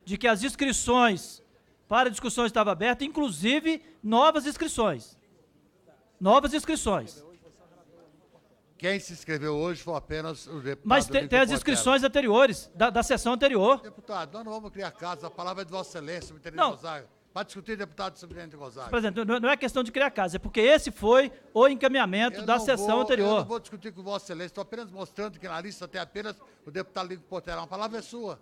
de que as inscrições para discussão estavam abertas, inclusive novas inscrições. Novas inscrições. Quem se inscreveu hoje foi apenas o deputado... Mas tem as inscrições anteriores, da sessão anterior. Deputado, nós não vamos criar casos, a palavra é de Vossa Excelência, subtenente Gonzaga. Para discutir, deputado subtenente Gonzaga. Presidente, não é questão de criar casa, é porque esse foi o encaminhamento da sessão anterior. Eu não vou discutir com Vossa Excelência, estou apenas mostrando que na lista tem apenas o deputado Lico Portelão. A palavra é sua.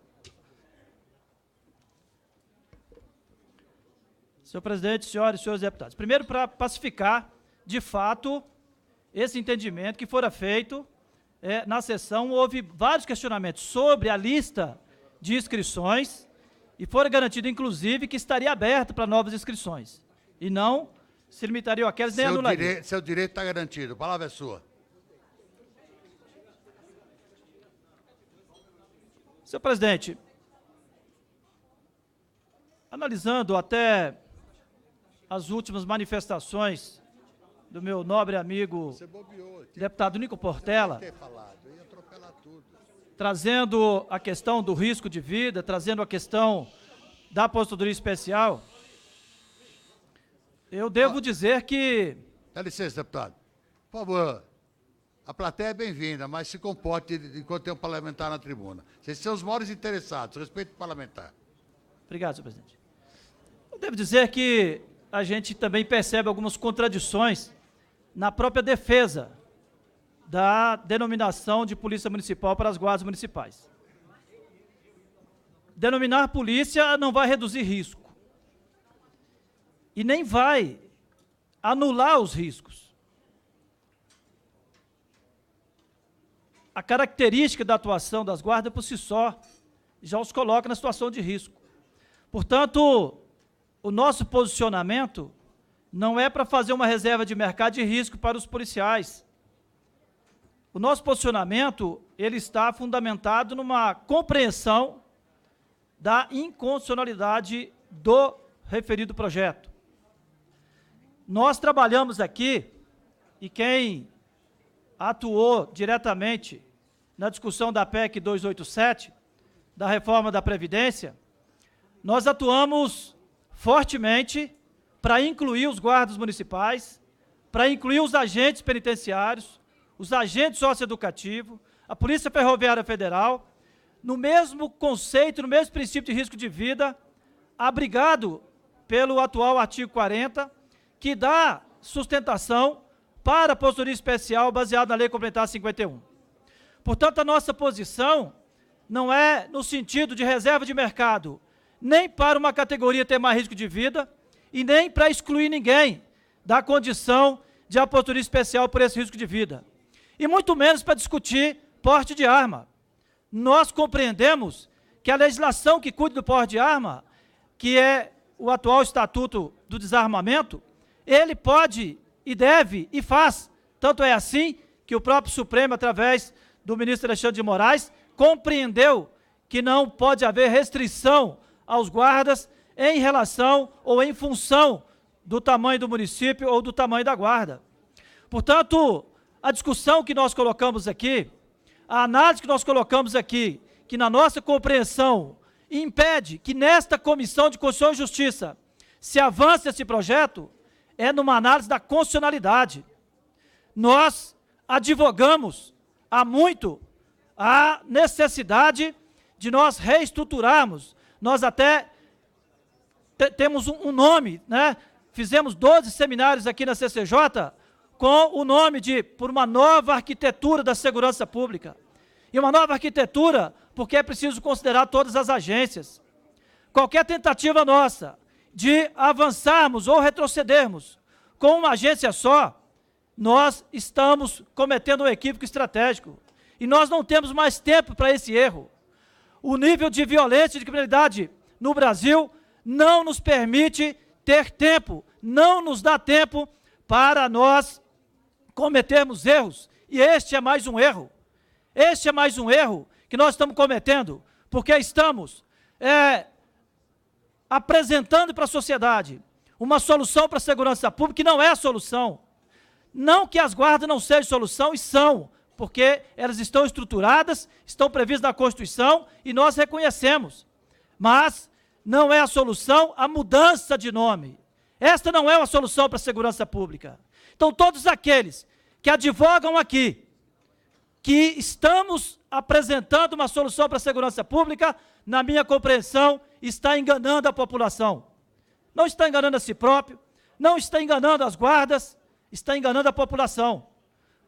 Senhor presidente, senhoras e senhores deputados, primeiro para pacificar, de fato, esse entendimento que fora feito na sessão, houve vários questionamentos sobre a lista de inscrições e foi garantido, inclusive, que estaria aberta para novas inscrições e não se limitariam àquelas nem anulariam. Seu direito está garantido, a palavra é sua. Senhor presidente, analisando até as últimas manifestações do meu nobre amigo deputado Nico Portela, trazendo a questão do risco de vida, trazendo a questão da aposentadoria especial, eu devo dizer que... Dá licença, deputado. Por favor, a plateia é bem-vinda, mas se comporte enquanto tem um parlamentar na tribuna. Vocês são os maiores interessados, respeito o parlamentar. Obrigado, senhor presidente. Eu devo dizer que a gente também percebe algumas contradições na própria defesa da denominação de polícia municipal para as guardas municipais. Denominar polícia não vai reduzir risco e nem vai anular os riscos. A característica da atuação das guardas por si só já os coloca na situação de risco. Portanto, o nosso posicionamento não é para fazer uma reserva de mercado de risco para os policiais. O nosso posicionamento, ele está fundamentado numa compreensão da inconstitucionalidade do referido projeto. Nós trabalhamos aqui, e quem atuou diretamente na discussão da PEC 287, da reforma da Previdência, nós atuamos fortemente para incluir os guardas municipais, para incluir os agentes penitenciários, os agentes socioeducativos, a Polícia Ferroviária Federal, no mesmo conceito, no mesmo princípio de risco de vida, abrigado pelo atual artigo 40, que dá sustentação para a aposentadoria especial baseada na Lei Complementar 51. Portanto, a nossa posição não é no sentido de reserva de mercado, nem para uma categoria ter mais risco de vida, e nem para excluir ninguém da condição de aposentadoria especial por esse risco de vida. E muito menos para discutir porte de arma. Nós compreendemos que a legislação que cuida do porte de arma, que é o atual Estatuto do Desarmamento, ele pode e deve e faz. Tanto é assim que o próprio Supremo, através do ministro Alexandre de Moraes, compreendeu que não pode haver restrição aos guardas em relação ou em função do tamanho do município ou do tamanho da guarda. Portanto, a discussão que nós colocamos aqui, a análise que nós colocamos aqui, que na nossa compreensão impede que nesta Comissão de Constituição e Justiça se avance esse projeto, é numa análise da constitucionalidade. Nós advogamos há muito a necessidade de nós reestruturarmos. Nós até temos um nome, né? Fizemos 12 seminários aqui na CCJ com o nome de Por uma Nova Arquitetura da Segurança Pública. E uma nova arquitetura porque é preciso considerar todas as agências. Qualquer tentativa nossa de avançarmos ou retrocedermos com uma agência só, nós estamos cometendo um equívoco estratégico. E nós não temos mais tempo para esse erro. O nível de violência e de criminalidade no Brasil não nos permite ter tempo, não nos dá tempo para nós cometermos erros. E este é mais um erro. Este é mais um erro que nós estamos cometendo, porque estamos apresentando para a sociedade uma solução para a segurança pública que não é a solução. Não que as guardas não sejam solução, e são, porque elas estão estruturadas, estão previstas na Constituição e nós reconhecemos. Mas não é a solução a mudança de nome. Esta não é uma solução para a segurança pública. Então, todos aqueles que advogam aqui, que estamos apresentando uma solução para a segurança pública, na minha compreensão, está enganando a população. Não está enganando a si próprio, não está enganando as guardas, está enganando a população.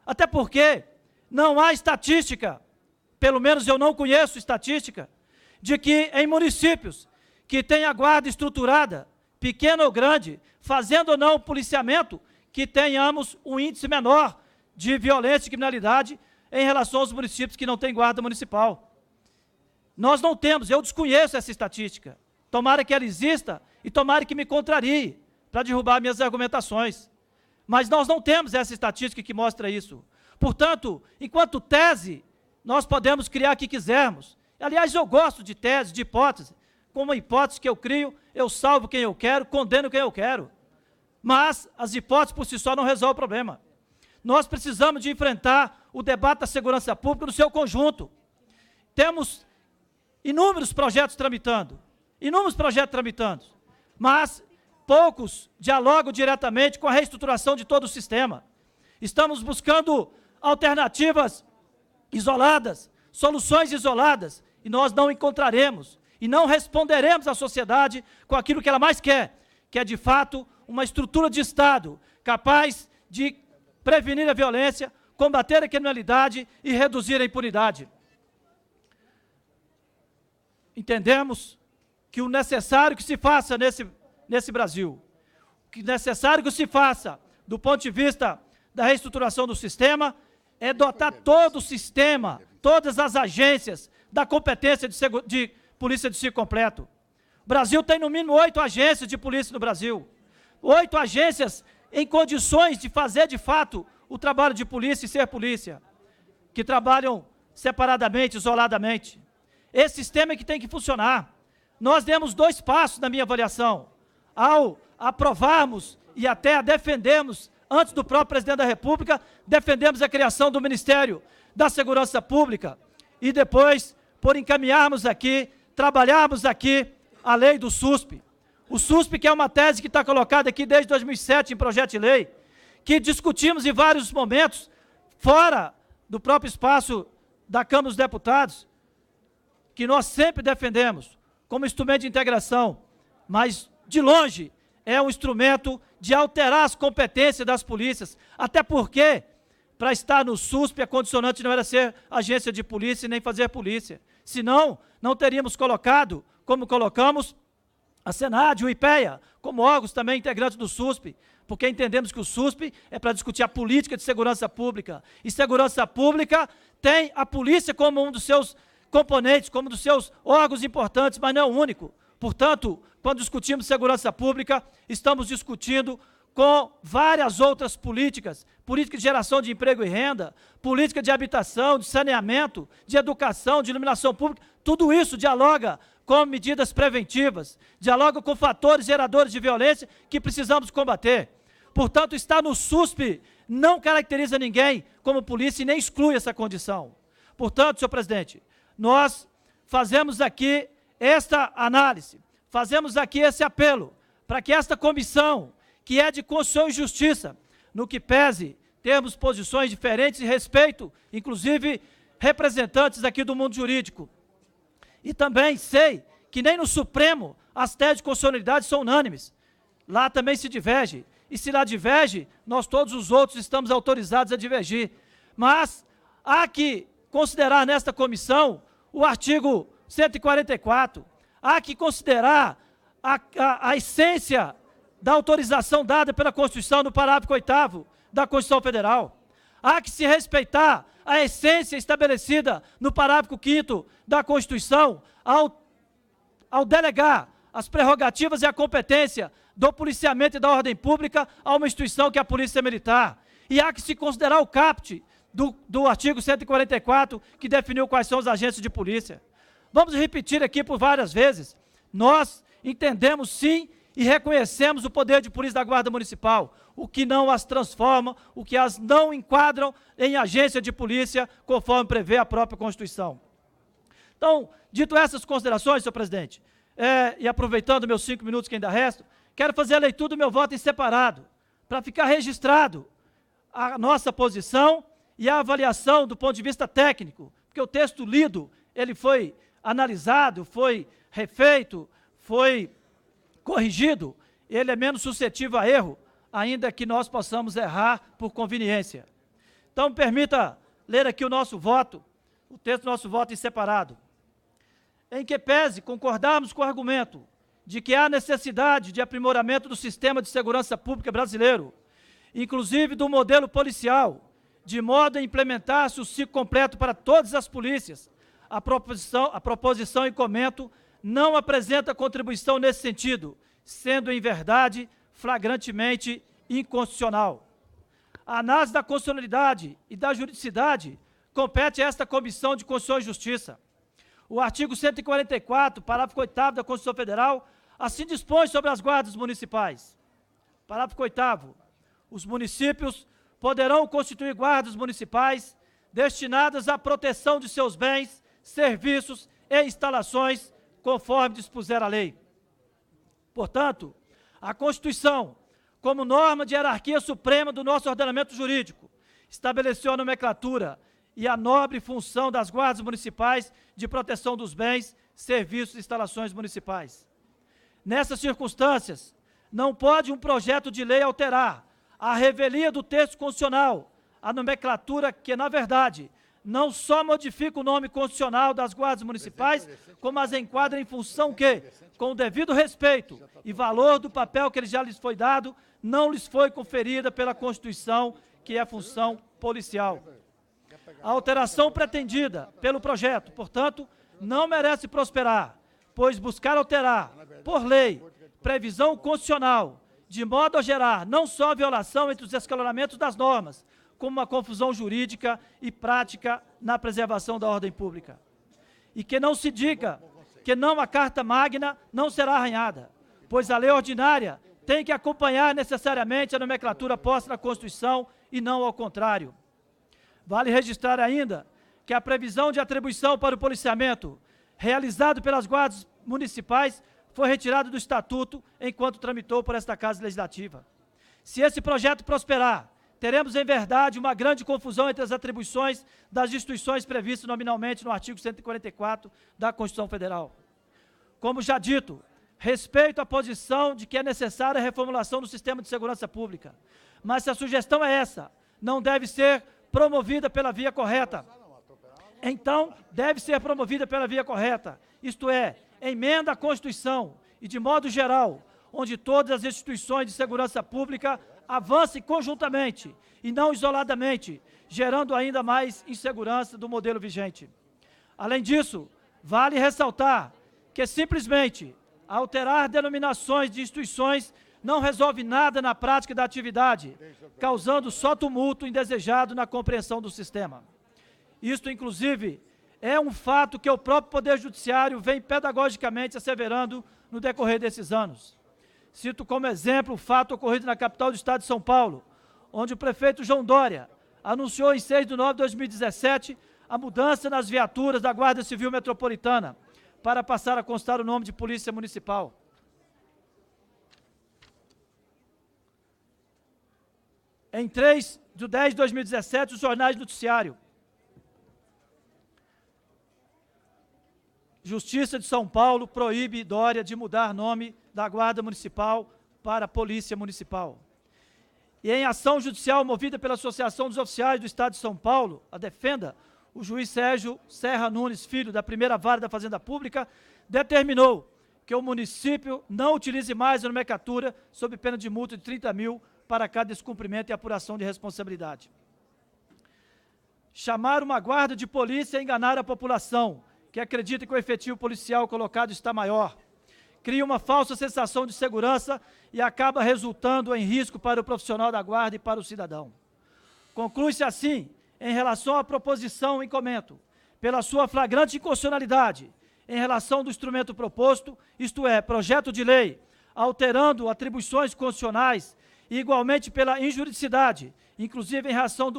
Até porque não há estatística, pelo menos eu não conheço estatística, de que em municípios que têm a guarda estruturada, pequena ou grande, fazendo ou não o policiamento, que tenhamos um índice menor de violência e criminalidade em relação aos municípios que não têm guarda municipal. Nós não temos, eu desconheço essa estatística. Tomara que ela exista e tomara que me contrarie para derrubar minhas argumentações. Mas nós não temos essa estatística que mostra isso. Portanto, enquanto tese, nós podemos criar o que quisermos. Aliás, eu gosto de tese, de hipótese. Como uma hipótese que eu crio, eu salvo quem eu quero, condeno quem eu quero. Mas as hipóteses por si só não resolvem o problema. Nós precisamos de enfrentar o debate da segurança pública no seu conjunto. Temos inúmeros projetos tramitando, mas poucos dialogam diretamente com a reestruturação de todo o sistema. Estamos buscando alternativas isoladas, soluções isoladas, e nós não encontraremos, e não responderemos à sociedade com aquilo que ela mais quer, que é, de fato, uma estrutura de Estado capaz de prevenir a violência, combater a criminalidade e reduzir a impunidade. Entendemos que o necessário que se faça nesse Brasil, que necessário que se faça do ponto de vista da reestruturação do sistema, é dotar todo o sistema, todas as agências da competência de polícia de ciclo completo. O Brasil tem no mínimo 8 agências de polícia no Brasil. 8 agências em condições de fazer de fato o trabalho de polícia e ser polícia, que trabalham separadamente, isoladamente. Esse sistema é que tem que funcionar. Nós demos 2 passos na minha avaliação. Ao aprovarmos e até defendermos, antes do próprio presidente da República, defendemos a criação do Ministério da Segurança Pública e depois, por encaminharmos aqui, trabalharmos aqui a lei do SUSP. O SUSP, que é uma tese que está colocada aqui desde 2007 em projeto de lei, que discutimos em vários momentos, fora do próprio espaço da Câmara dos Deputados, que nós sempre defendemos como instrumento de integração, mas, de longe, é um instrumento de alterar as competências das polícias, até porque, para estar no SUSP, a condicionante não era ser agência de polícia e nem fazer polícia. Senão, não teríamos colocado, como colocamos, a Senad, o IPEA, como órgãos também integrantes do SUSP, porque entendemos que o SUSP é para discutir a política de segurança pública. E segurança pública tem a polícia como um dos seus componentes, como um dos seus órgãos importantes, mas não é o único. Portanto, quando discutimos segurança pública, estamos discutindo com várias outras políticas, política de geração de emprego e renda, política de habitação, de saneamento, de educação, de iluminação pública, tudo isso dialoga com medidas preventivas, dialoga com fatores geradores de violência que precisamos combater. Portanto, estar no SUSP não caracteriza ninguém como polícia e nem exclui essa condição. Portanto, senhor presidente, nós fazemos aqui esta análise, fazemos aqui esse apelo para que esta comissão, que é de Constituição e Justiça, no que pese termos posições diferentes e respeito, inclusive representantes aqui do mundo jurídico. E também sei que nem no Supremo as teses de constitucionalidade são unânimes. Lá também se diverge. E se lá diverge, nós todos os outros estamos autorizados a divergir. Mas há que considerar nesta comissão o artigo 144, há que considerar a essência da autorização dada pela Constituição no parágrafo 8º da Constituição Federal. Há que se respeitar a essência estabelecida no parágrafo 5º da Constituição ao delegar as prerrogativas e a competência do policiamento e da ordem pública a uma instituição que é a Polícia Militar. E há que se considerar o caput do artigo 144, que definiu quais são as agências de polícia. Vamos repetir aqui por várias vezes. Nós entendemos sim e reconhecemos o poder de polícia da Guarda Municipal, o que não as transforma, o que as não enquadram em agência de polícia, conforme prevê a própria Constituição. Então, dito essas considerações, senhor presidente, e aproveitando meus 5 minutos que ainda restam, quero fazer a leitura do meu voto em separado, para ficar registrado a nossa posição e a avaliação do ponto de vista técnico, porque o texto lido, ele foi analisado, foi refeito, foi corrigido, ele é menos suscetível a erro, ainda que nós possamos errar por conveniência. Então, permita ler aqui o nosso voto, o texto do nosso voto em separado. Em que pese concordarmos com o argumento de que há necessidade de aprimoramento do sistema de segurança pública brasileiro, inclusive do modelo policial, de modo a implementar-se o ciclo completo para todas as polícias, a proposição em comento não apresenta contribuição nesse sentido, sendo, em verdade, flagrantemente inconstitucional. A análise da constitucionalidade e da juridicidade compete a esta Comissão de Constituição e Justiça. O artigo 144, parágrafo 8º da Constituição Federal, assim dispõe sobre as guardas municipais. Parágrafo 8º. Os municípios poderão constituir guardas municipais destinadas à proteção de seus bens, serviços e instalações, conforme dispuser a lei. Portanto, a Constituição, como norma de hierarquia suprema do nosso ordenamento jurídico, estabeleceu a nomenclatura e a nobre função das guardas municipais de proteção dos bens, serviços e instalações municipais. Nessas circunstâncias, não pode um projeto de lei alterar à revelia do texto constitucional a nomenclatura que, na verdade, não só modifica o nome constitucional das guardas municipais, como as enquadra em função que, com o devido respeito e valor do papel que já lhes foi dado, não lhes foi conferida pela Constituição, que é a função policial. A alteração pretendida pelo projeto, portanto, não merece prosperar, pois buscar alterar, por lei, previsão constitucional, de modo a gerar não só a violação entre os escalonamentos das normas, como uma confusão jurídica e prática na preservação da ordem pública. E que não se diga que não a Carta Magna não será arranhada, pois a lei ordinária tem que acompanhar necessariamente a nomenclatura posta na Constituição e não ao contrário. Vale registrar ainda que a previsão de atribuição para o policiamento realizado pelas guardas municipais foi retirada do Estatuto enquanto tramitou por esta Casa Legislativa. Se esse projeto prosperar, teremos, em verdade, uma grande confusão entre as atribuições das instituições previstas nominalmente no artigo 144 da Constituição Federal. Como já dito, respeito à posição de que é necessária a reformulação do sistema de segurança pública, mas se a sugestão é essa, não deve ser promovida pela via correta. Então, deve ser promovida pela via correta, isto é, emenda à Constituição e, de modo geral, onde todas as instituições de segurança pública avancem conjuntamente e não isoladamente, gerando ainda mais insegurança do modelo vigente. Além disso, vale ressaltar que simplesmente alterar denominações de instituições não resolve nada na prática da atividade, causando só tumulto indesejado na compreensão do sistema. Isto, inclusive, é um fato que o próprio Poder Judiciário vem pedagogicamente asseverando no decorrer desses anos. Cito como exemplo o fato ocorrido na capital do estado de São Paulo, onde o prefeito João Dória anunciou em 6 de novembro de 2017 a mudança nas viaturas da Guarda Civil Metropolitana para passar a constar o nome de Polícia Municipal. Em 3 de 10 de 2017, os jornais do noticiário. Justiça de São Paulo proíbe Dória de mudar nome da Guarda Municipal para Polícia Municipal. E em ação judicial movida pela Associação dos Oficiais do Estado de São Paulo, a Defenda, o juiz Sérgio Serra Nunes Filho, da primeira vara da Fazenda Pública, determinou que o município não utilize mais a nomenclatura sob pena de multa de 30 mil para cada descumprimento e apuração de responsabilidade. Chamar uma guarda de polícia é enganar a população, que acredita que o efetivo policial colocado está maior, cria uma falsa sensação de segurança e acaba resultando em risco para o profissional da guarda e para o cidadão. Conclui-se assim, em relação à proposição em comento, pela sua flagrante inconstitucionalidade, em relação do instrumento proposto, isto é, projeto de lei, alterando atribuições constitucionais, e igualmente pela injuridicidade, inclusive em razão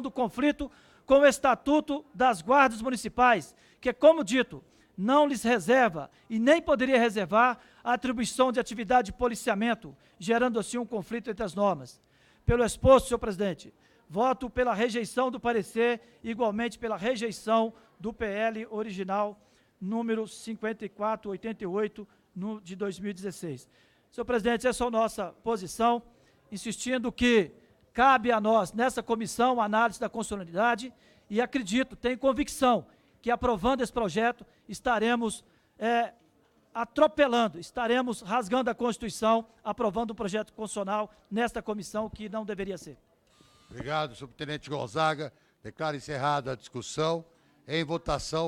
do conflito com o Estatuto das Guardas Municipais, que, como dito, não lhes reserva e nem poderia reservar a atribuição de atividade de policiamento, gerando assim um conflito entre as normas. Pelo exposto, senhor presidente, voto pela rejeição do parecer, igualmente pela rejeição do PL original número 5488 de 2016. Senhor presidente, essa é a nossa posição, insistindo que cabe a nós, nessa comissão, a análise da constitucionalidade, e acredito, tenho convicção, que aprovando esse projeto, estaremos atropelando, estaremos rasgando a Constituição, aprovando um projeto constitucional nesta comissão que não deveria ser. Obrigado, subtenente Gonzaga. Declaro encerrada a discussão. Em votação.